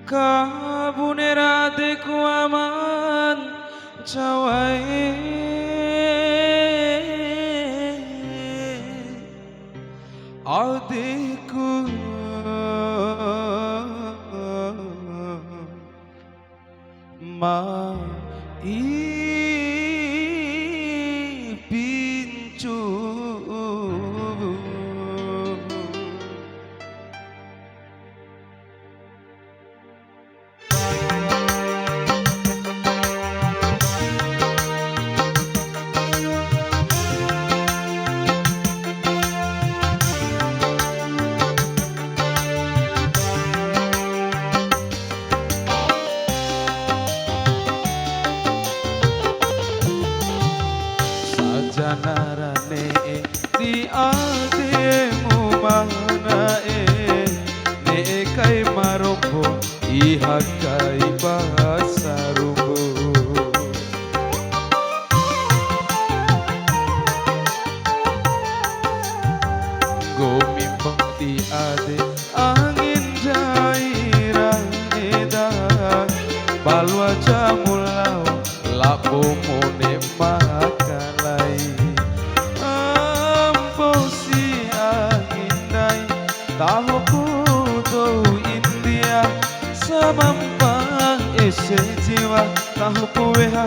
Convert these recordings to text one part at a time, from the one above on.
Kabunera adekku aman cawae adekku ma pincu janarane di ademu mana ne kai marombo ihakai bahasa rumbo gomimba di ade angin daerah edan balwa jamulau lapo mone makalai amposi angindai tahu puto India samampang ese jiwa tahu pueha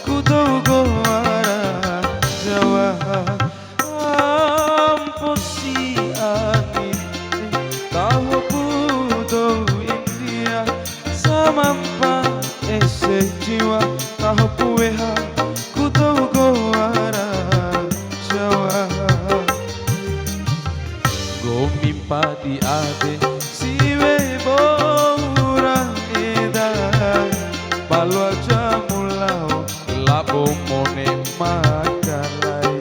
kudo goara Jawa amposi angindai tahu puto India samampang ese jiwa tahu pueha kudo goara Jawa gomimpa di ade siwe bora edan balwa jamulau labo mone makalai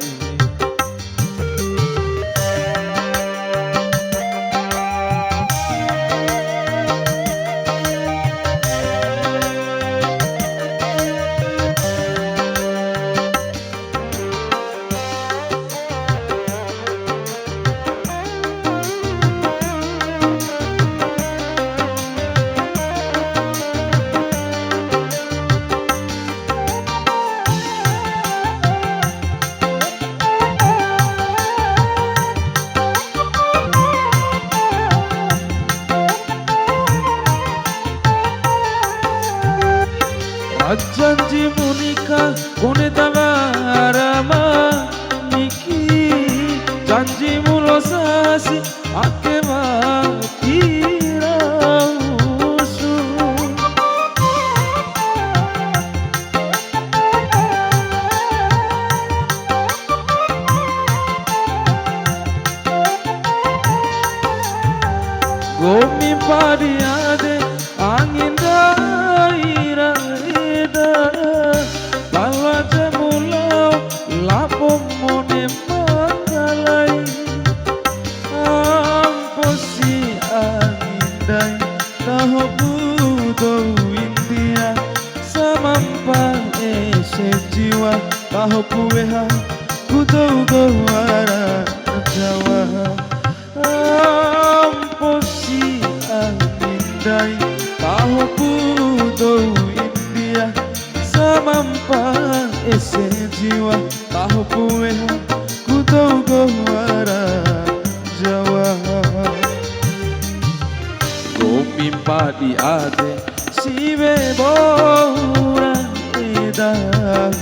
janji munika kone talarama niki janji mulo sasi ake matira usu gomimpa di ade angin daerah balwa jamulau lapo mone makalai amposi angindai tahu budo India samampa ese jiwa tahu pueha kudo goara Jawa amposi angindai tahu budo India samampa ese jiwa tahu pueha kudo goara Jawa gomimpa di ade siwe bora edan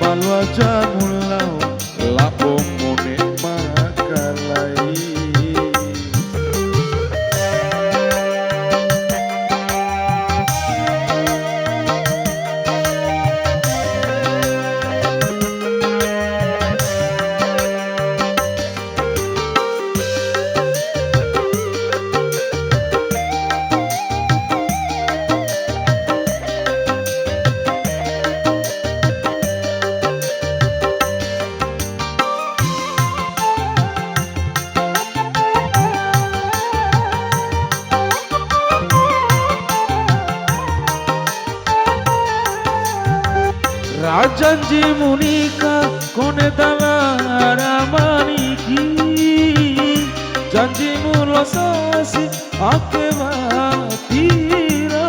balwa jamulau lapo mone makalai janji munika kone talarama niki janji mulo sasi ake matira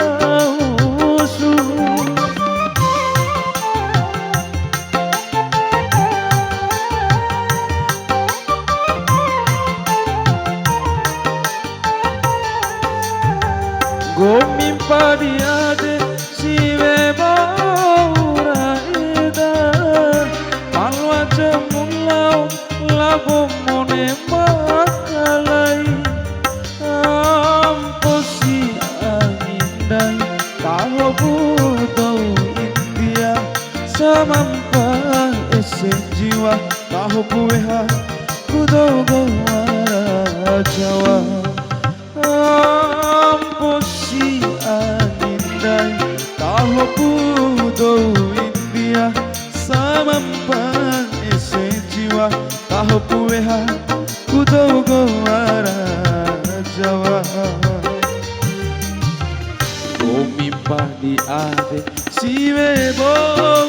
samampa ese jiwa tahu pueha kudogo wara Jawa amposi anindai tahu pudo India samampa ese jiwa tahu pueha kudogo wara Jawa Mimpa di ade si bebo